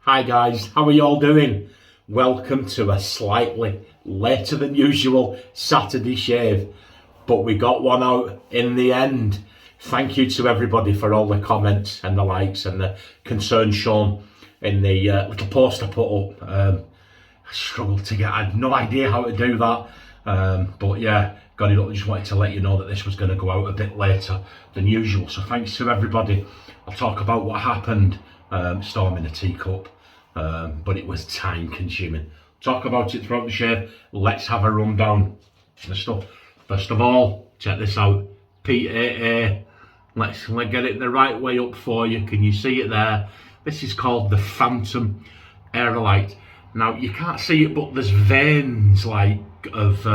Hi guys, how are you all doing? Welcome to a slightly later than usual Saturday shave, but we got one out in the end. Thank you to everybody for all the comments and the likes and the concern shown in the little post I put up. I struggled to I had no idea how to do that, but yeah, got it up. I just wanted to let you know that this was going to go out a bit later than usual, so thanks to everybody. I'll talk about what happened, storm in a teacup, but it was time consuming. Talk about it throughout the shave. Let's have a rundown of the stuff. First of all, check this out, PAA. Let's get it the right way up for you. Can you see it there? This is called the Phantom Aerolite. Now you can't see it, but there's veins like of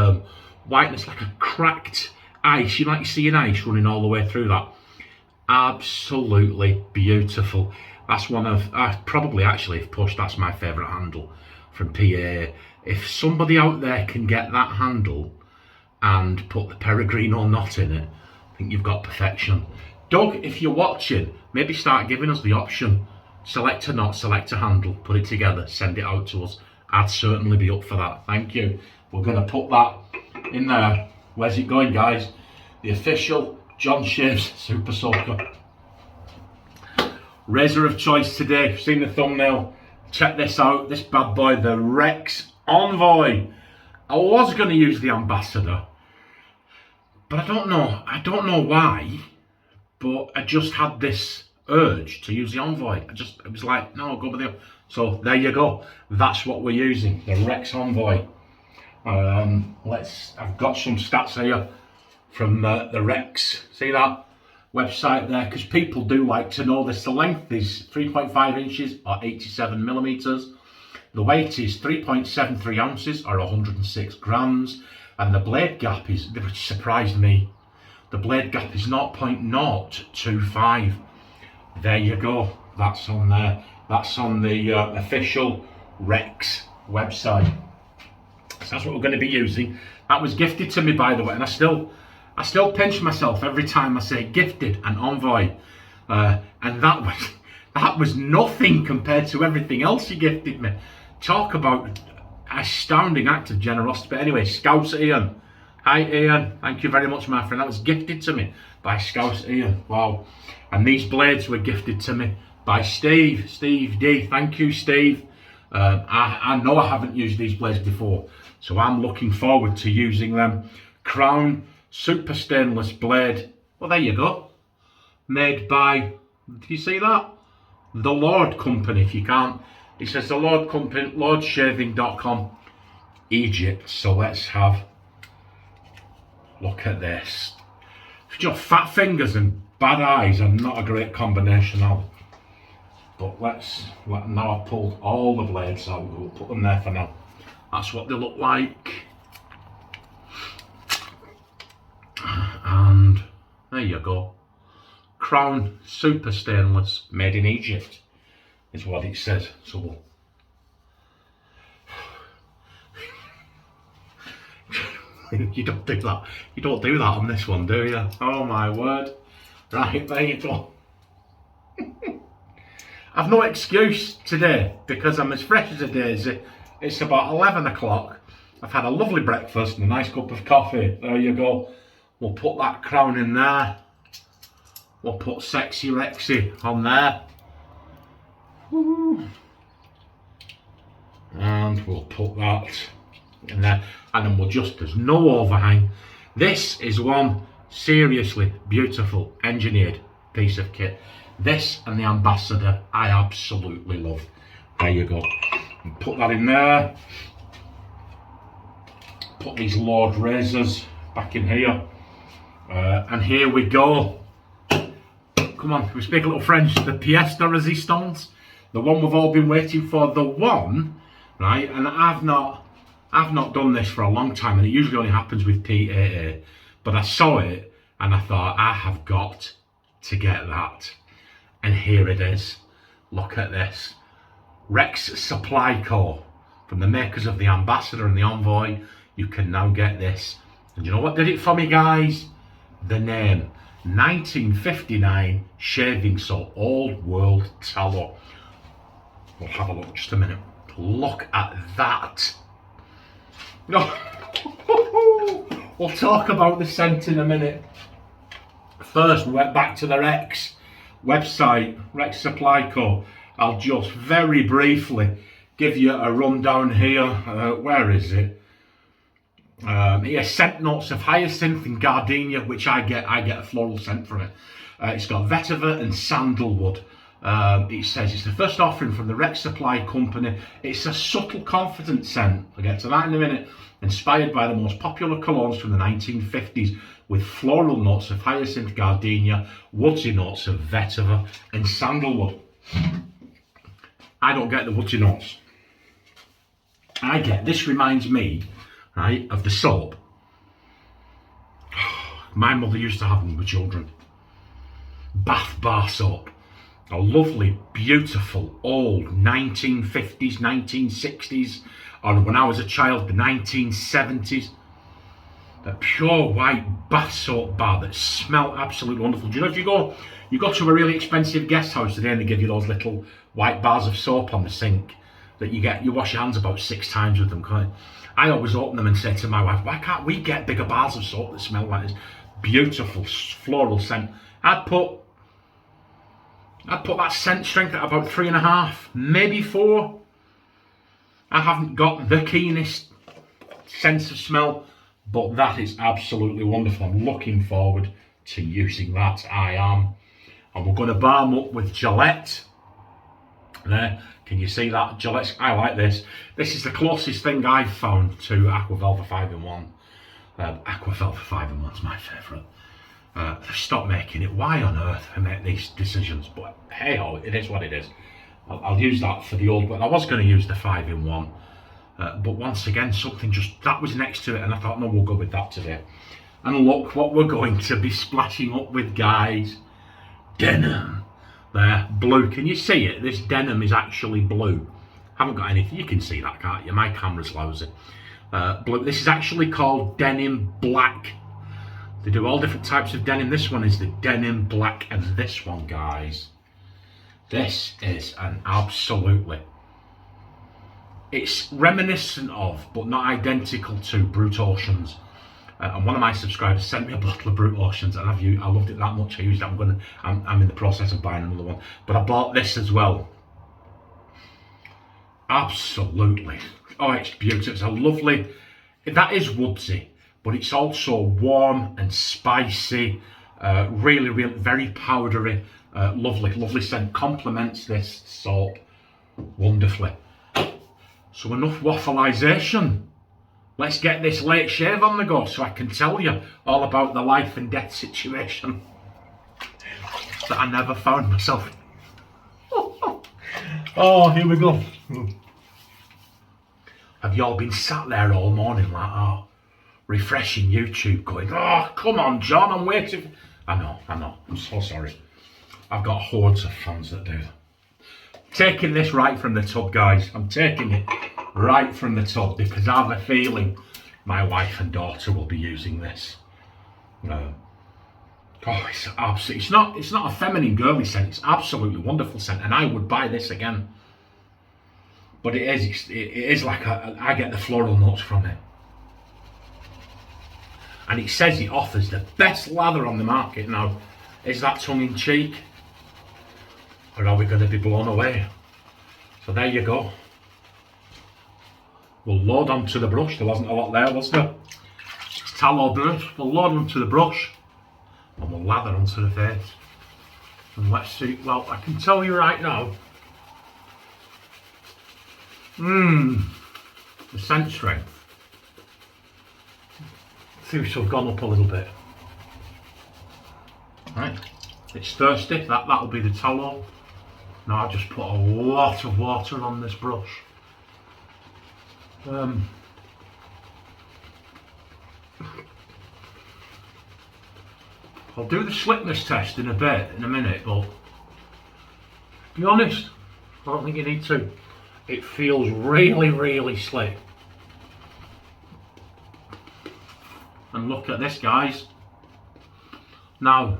whiteness, like a cracked ice. You like seeing ice running all the way through that. Absolutely beautiful. That's one of, I probably actually have pushed, that's my favourite handle from PA. If somebody out there can get that handle and put the Peregrino knot in it, I think you've got perfection. Doug, if you're watching, maybe start giving us the option. Select a knot, select a handle, put it together, send it out to us. I'd certainly be up for that. Thank you. We're going to put that in there. Where's it going, guys? The official John Shaves Super Soaker. Razor of choice today. Seen the thumbnail. Check this out. This bad boy, the Rex Envoy. I was going to use the Ambassador, but I don't know why, but I just had this urge to use the Envoy. It was like, no, I'll go with the. So there you go. That's what we're using, the Rex Envoy. I've got some stats here from the Rex. See that website there? Because people do like to know this. The length is 3.5 inches or 87 millimeters. The weight is 3.73 ounces or 106 grams. And the blade gap is, which surprised me, the blade gap is 0.025. There you go. That's on there. That's on the official Rex website. So that's what we're going to be using. That was gifted to me, by the way, and I still pinch myself every time I say gifted and Envoy. And that was nothing compared to everything else you gifted me. Talk about astounding act of generosity. But anyway, Scouts Ian. Hi Ian, thank you very much, my friend. That was gifted to me by Scouts Ian. Wow. And these blades were gifted to me by Steve D. Thank you, Steve. I know I haven't used these blades before, so I'm looking forward to using them. Crown Super Stainless blade. Well, there you go. Made by, do you see that? The Lord Company. If you can't, it says the Lord Company, LordShaving.com, Egypt. So let's have, look at this. Just fat fingers and bad eyes are not a great combination of. But now I've pulled all the blades out, we'll put them there for now. That's what they look like. And there you go. Crown Super Stainless, made in Egypt, is what it says. So you don't do that. You don't do that on this one, do you? Oh my word. Right, there you go. I've no excuse today because I'm as fresh as a daisy. It's about 11 o'clock. I've had a lovely breakfast and a nice cup of coffee. There you go. We'll put that crown in there. We'll put Sexy Rexy on there. Woo. And we'll put that in there. And then there's no overhang. This is one seriously beautiful engineered piece of kit. This and the Ambassador I absolutely love. There you go. And put that in there. Put these Lord razors back in here. And here we go. Come on, we speak a little French. The pièce de résistance. The one we've all been waiting for. The one, right? And I've not done this for a long time, and it usually only happens with PAA. But I saw it and I thought, I have got to get that. And here it is. Look at this. Rex Supply Co. From the makers of the Ambassador and the Envoy, you can now get this. And you know what did it for me, guys? The name. 1959 shaving soap, old world tallow. We'll have a look just a minute. Look at that. No. We'll talk about the scent in a minute. First, we went back to the Rex website, Rex Supply Co. I'll just very briefly give you a rundown here. Where is it? Here, scent notes of hyacinth and gardenia, which I get a floral scent from it. It's got vetiver and sandalwood. It says it's the first offering from the Rex Supply Company. It's a subtle, confident scent. I'll get to that in a minute. Inspired by the most popular colognes from the 1950s, with floral notes of hyacinth, gardenia, woodsy notes of vetiver and sandalwood. I don't get the woodsy notes. This reminds me, right, of the soap. My mother used to have them with children. Bath bar soap. A lovely, beautiful, old 1950s, 1960s, or when I was a child, the 1970s. A pure white bath soap bar that smelled absolutely wonderful. Do you know, if you go to a really expensive guest house today and they give you those little white bars of soap on the sink that you wash your hands about 6 times with them. I always open them and say to my wife, why can't we get bigger bars of soap that smell like this beautiful floral scent? I'd put that scent strength at about 3.5, maybe 4. I haven't got the keenest sense of smell, but that is absolutely wonderful. I'm looking forward to using that. I am. And we're going to balm up with Gillette. There, can you see that? Gillette, I like this. This is the closest thing I've found to Aquavelva 5-in-1. Aquavelva 5-in-1's my favourite. They've stopped making it. Why on earth I make these decisions? But hey ho, it is what it is. I'll use that for the old one. I was going to use the 5-in-1, but once again, something that was next to it, and I thought, no, we'll go with that today. And look what we're going to be splashing up with, guys. Denim. There, blue. Can you see it? This denim is actually blue. Haven't got anything. You can see that, can't you? My camera's lousy. Blue. This is actually called Denim Black. They do all different types of denim. This one is the Denim Black, and this one, guys, this is an absolutely, it's reminiscent of, but not identical to, Brute Oceans. And one of my subscribers sent me a bottle of Brute Oceans, and I loved it that much. I used it. I'm in the process of buying another one, but I bought this as well. Absolutely. Oh, it's beautiful. It's a lovely, that is woodsy, but it's also warm and spicy, really, very powdery, lovely scent. Complements this soap wonderfully. So enough waffleization. Let's get this late shave on the go so I can tell you all about the life and death situation that I never found myself. Oh, here we go. Have you all been sat there all morning like, oh, refreshing YouTube going, oh, come on, John, I'm waiting. I know, I'm so sorry. I've got hordes of fans that do that. Taking this right from the tub, guys. I'm taking it right from the tub because I have a feeling my wife and daughter will be using this. Oh, it's absolutely, it's not a feminine girly scent. It's absolutely wonderful scent, and I would buy this again. But it is like I get the floral notes from it. And it says it offers the best lather on the market. Now, is that tongue in cheek? Or are we going to be blown away? So there you go. We'll load onto the brush. There wasn't a lot there, was there? It's tallow brush. We'll load onto the brush and we'll lather onto the face. And let's see. Well, I can tell you right now. The scent strength seems to have gone up a little bit. Right. It's thirsty. That'll be the tallow. Now I've just put a lot of water on this brush. I'll do the slickness test in a minute, but to be honest, I don't think you need to. It feels really slick. And look at this, guys. Now,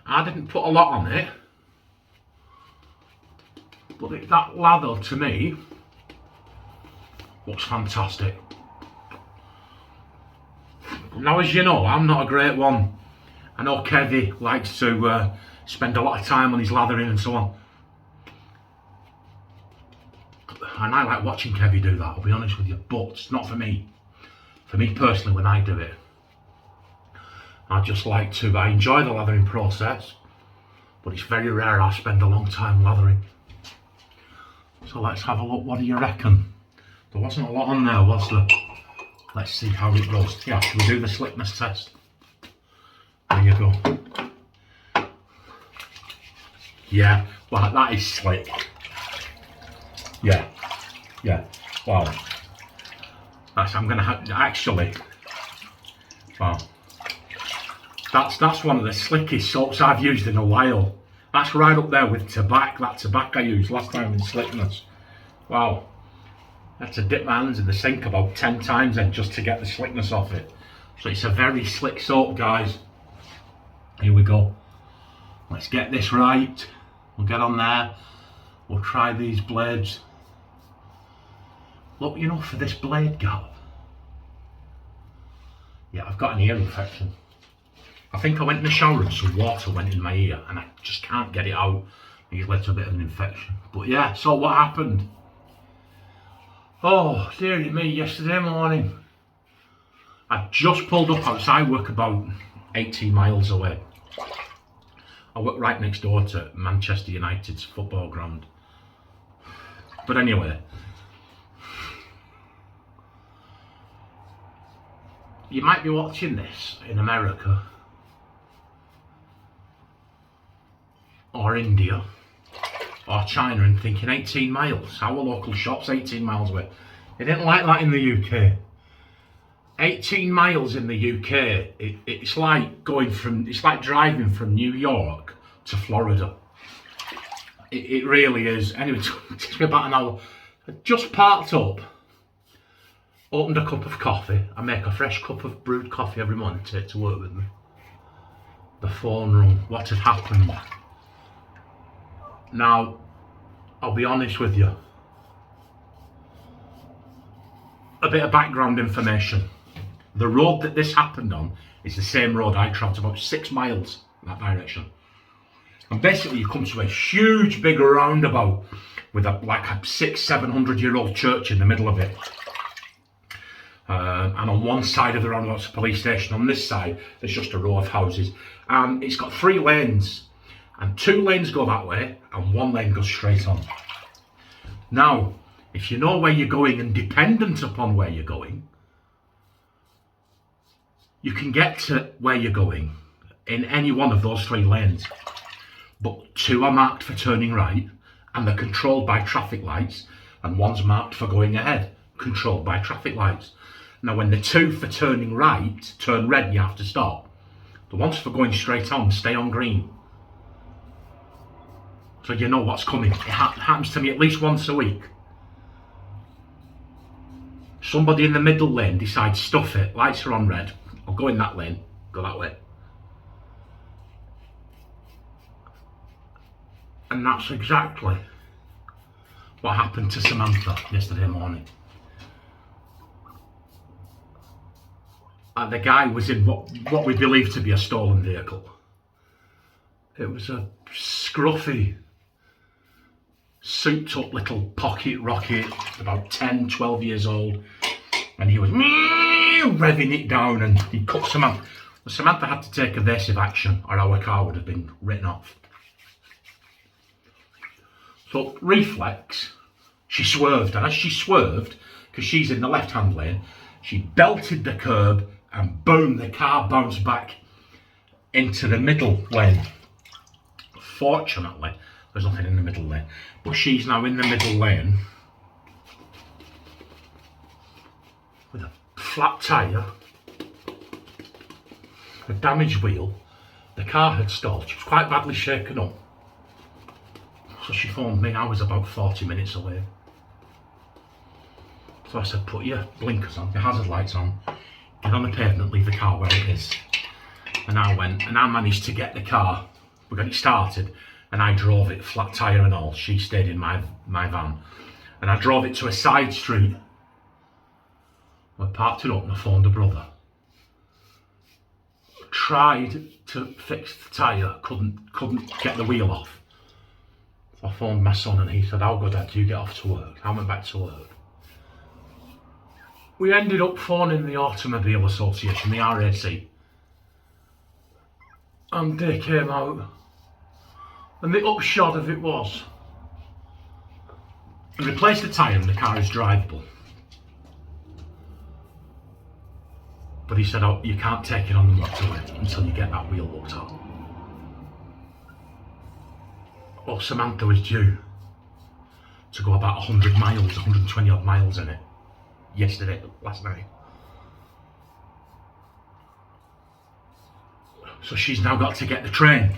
I didn't put a lot on it, But that lather, to me, looks fantastic. Now, as you know, I'm not a great one. I know Kevy likes to spend a lot of time on his lathering and so on. And I like watching Kevy do that, I'll be honest with you, but it's not for me. For me personally, when I do it, I just like to, I enjoy the lathering process, but it's very rare I spend a long time lathering. So let's have a look, what do you reckon? There wasn't a lot on there, was there? Let's see how it goes. Yeah, should we do the slickness test? There you go. Yeah, well, that is slick. Yeah, yeah, wow. I'm gonna have, actually, wow. That's one of the slickest soaps I've used in a while. That's right up there with tobacco, that tobacco I used last time in slickness. Wow. I had to dip my hands in the sink about 10 times then just to get the slickness off it. So it's a very slick soap, guys. Here we go. Let's get this right. We'll get on there. We'll try these blades. Look, you know, for this blade gap. Yeah, I've got an ear infection. I think I went in the shower and some water went in my ear and I just can't get it out. It led to a bit of an infection. But yeah, so what happened? Oh, dearie me, yesterday morning, I just pulled up outside work about 18 miles away. I work right next door to Manchester United's football ground. But anyway, you might be watching this in America or India or China and thinking 18 miles, our local shop's 18 miles away. They didn't like that in the UK. 18 miles in the UK, it's like it's like driving from New York to Florida. It really is. Anyway, it takes me about an hour. I just parked up, opened a cup of coffee. I make a fresh cup of brewed coffee every morning to take to work with me. The phone rung. What had happened? Now, I'll be honest with you. A bit of background information. The road that this happened on is the same road I travelled about 6 miles in that direction. And basically you come to a huge big roundabout with like a 600-700-year-old church in the middle of it. And on one side of the roundabout's a police station. On this side, there's just a row of houses. And it's got 3 lanes. And 2 lanes go that way, and 1 lane goes straight on. Now, if you know where you're going and dependent upon where you're going, you can get to where you're going in any one of those 3 lanes. But 2 are marked for turning right, and they're controlled by traffic lights, and 1's marked for going ahead, controlled by traffic lights. Now, when the 2 for turning right turn red, you have to stop. The ones for going straight on stay on green. So you know what's coming. It happens to me at least once a week. Somebody in the middle lane decides, stuff it, lights are on red, I'll go in that lane, go that way. And that's exactly what happened to Samantha yesterday morning. The guy was in what we believe to be a stolen vehicle. It was a scruffy, souped up little pocket rocket, about 10, 12 years old, and he was revving it down and he cut Samantha. Well, Samantha had to take evasive action or our car would have been written off. So, reflex, she swerved, and as she swerved, because she's in the left-hand lane, she belted the curb and boom, the car bounced back into the middle lane. Fortunately, there's nothing in the middle lane, but she's now in the middle lane with a flat tyre, a damaged wheel. The car had stalled. She was quite badly shaken up. So she phoned me. I was about 40 minutes away. So I said, put your blinkers on, your hazard lights on, get on the pavement, leave the car where it is. And I went, and I managed to get the car. We got it started, and I drove it, flat tyre and all. She stayed in my van. And I drove it to a side street. I parked it up and I phoned a brother. Tried to fix the tyre, couldn't get the wheel off. So I phoned my son and he said, how good do you get off to work? I went back to work. We ended up phoning the Automobile Association, the RAC. And they came out. And the upshot of it was, I replaced the tyre and the car is drivable. But he said, oh, you can't take it on the motorway until you get that wheel looked at. Well, Samantha was due to go about 100 miles, 120 odd miles in it last night. So she's now got to get the train.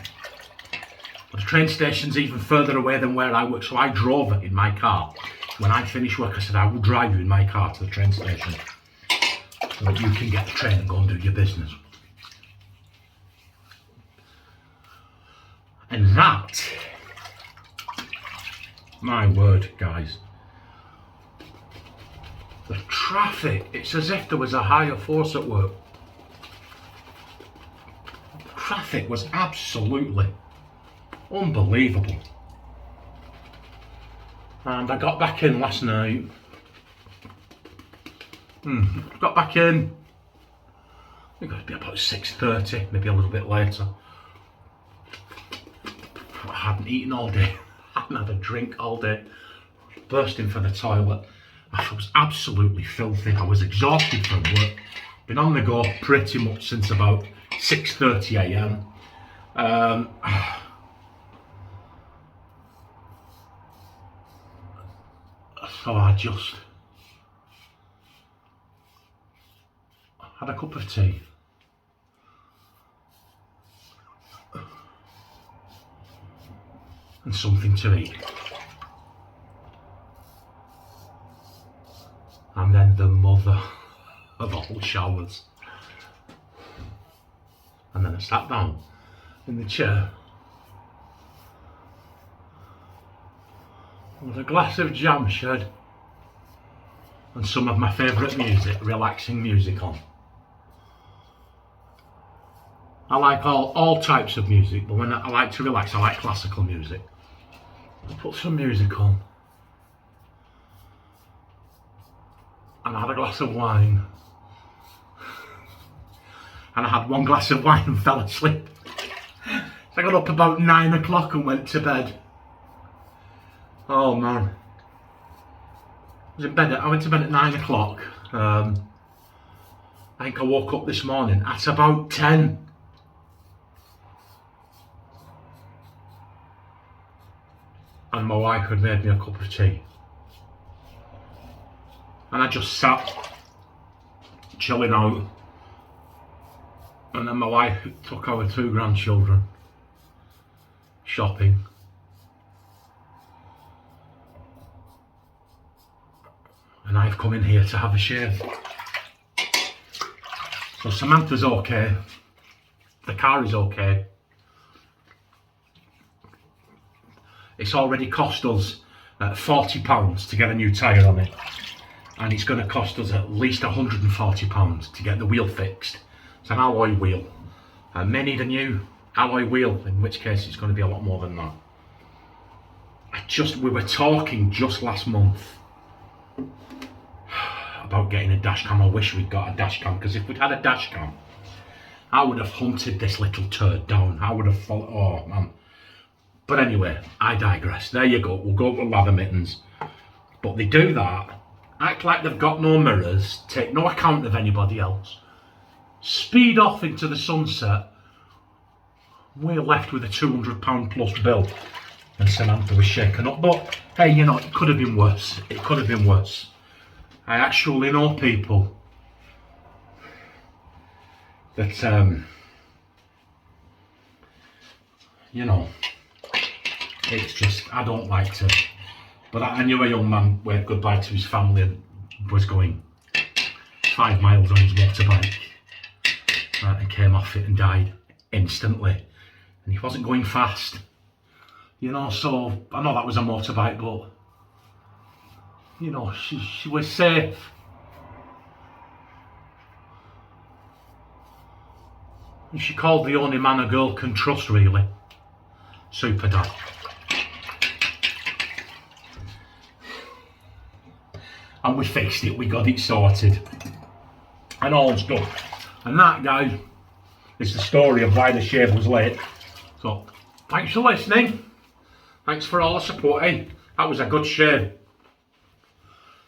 But the train station's even further away than where I work, so I drove her in my car. When I finished work, I said, I will drive you in my car to the train station so that you can get the train and go and do your business. And that, my word, guys, the traffic, it's as if there was a higher force at work. The traffic was absolutely unbelievable. And I got back in last night. Got back in, I think it'd be about 6:30, maybe a little bit later. I hadn't eaten all day, I hadn't had a drink all day. Bursting for the toilet. I was absolutely filthy. I was exhausted from work. Been on the go pretty much since about 6:30 a.m. So I just had a cup of tea. And something to eat. And then the mother of all showers. And then I sat down in the chair with a glass of jam shed and some of my favourite music, relaxing music on. I like all types of music, but when I like to relax, I like classical music. I put some music on and I had a glass of wine. And I had one glass of wine and fell asleep. So I got up about 9 o'clock and went to bed. Oh man. I went to bed at 9 o'clock. I think I woke up this morning at about 10. And my wife had made me a cup of tea. And I just sat, chilling out. And then my wife took our 2 grandchildren shopping. And I've come in here to have a shave. So Samantha's okay. The car is okay. It's already cost us £40 to get a new tyre on it. And it's going to cost us at least £140 to get the wheel fixed. It's an alloy wheel. I may need a new alloy wheel, in which case it's going to be a lot more than that. We were talking just last month about getting a dash cam. I wish we'd got a dash cam, because if we'd had a dash cam, I would have hunted this little turd down. I would have followed, oh man. But anyway, I digress. There you go, we'll go to lather mittens. But they do that, act like they've got no mirrors, take no account of anybody else, speed off into the sunset. We're left with a £200 plus bill. And Samantha was shaken up. But hey, you know, it could have been worse. It could have been worse. I actually know people that, you know, it's just, I don't like to. But I knew a young man waved goodbye to his family and was going 5 miles on his motorbike. And came off it and died instantly. And he wasn't going fast. You know, so I know that was a motorbike, but you know, she was safe. And she called the only man a girl can trust, really. Super dad. And we fixed it, we got it sorted. And all stuff. And that, guys, is the story of why the shave was late. So, thanks for listening. Thanks for all the support, eh? That was a good shave.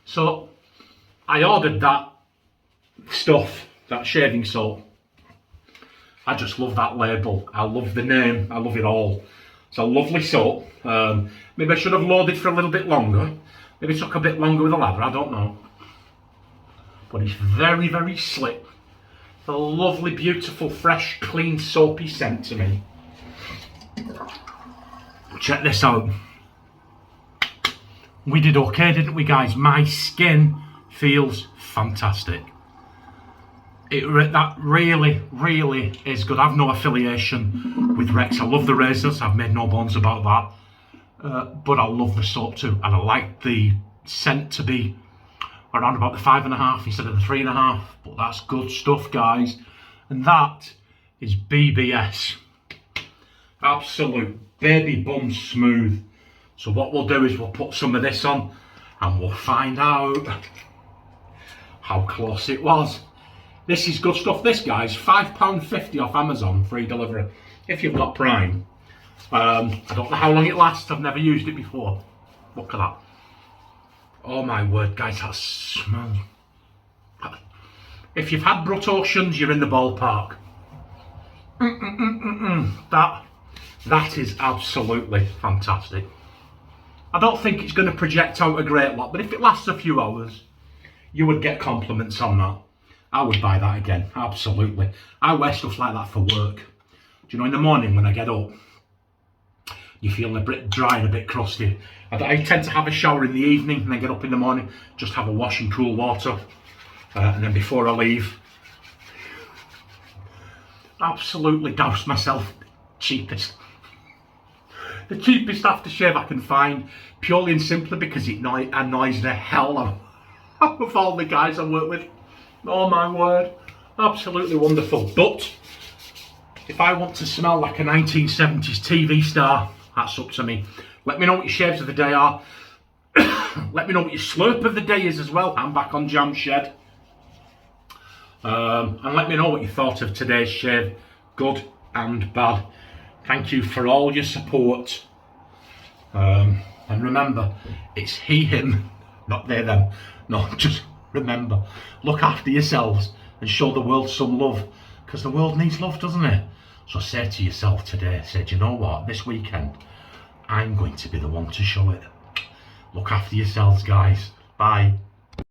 So, I ordered that stuff, that shaving soap. I just love that label. I love the name. I love it all. It's a lovely soap. Maybe I should have loaded for a little bit longer. Maybe it took a bit longer with the lather. I don't know. But it's very, very slick. A lovely, beautiful, fresh, clean, soapy scent to me. Check this out. We did okay, didn't we, guys? My skin feels fantastic. That really, really is good. I've no affiliation with Rex. I love the razors. I've made no bones about that. But I love the soap too. And I like the scent to be around about the 5.5 instead of the 3.5. But that's good stuff, guys. And that is BBS. Absolute baby bum smooth. So what we'll do is we'll put some of this on and we'll find out how close it was. This is good stuff. This, guys, £5.50 off Amazon, free delivery, if you've got Prime. I don't know how long it lasts. I've never used it before. Look at that. Oh my word, guys, that smells. If you've had Brut Oceans, you're in the ballpark. That is absolutely fantastic. I don't think it's going to project out a great lot, but if it lasts a few hours, you would get compliments on that. I would buy that again, absolutely. I wear stuff like that for work. Do you know, in the morning when I get up, you're feeling a bit dry and a bit crusty. I tend to have a shower in the evening and then get up in the morning, just have a wash in cool water. And then before I leave, absolutely douse myself. The cheapest aftershave I can find, purely and simply because it annoys the hell out of all the guys I work with. Oh my word, absolutely wonderful. But if I want to smell like a 1970s TV star, that's up to me. Let me know what your shaves of the day are. Let me know what your slurp of the day is as well. I'm back on Jam Shed. And let me know what you thought of today's shave, good and bad. Thank you for all your support. And remember, it's he, him, not they, them. No, just remember, look after yourselves and show the world some love, because the world needs love, doesn't it? So say to yourself today, say, do you know what, this weekend, I'm going to be the one to show it. Look after yourselves, guys. Bye.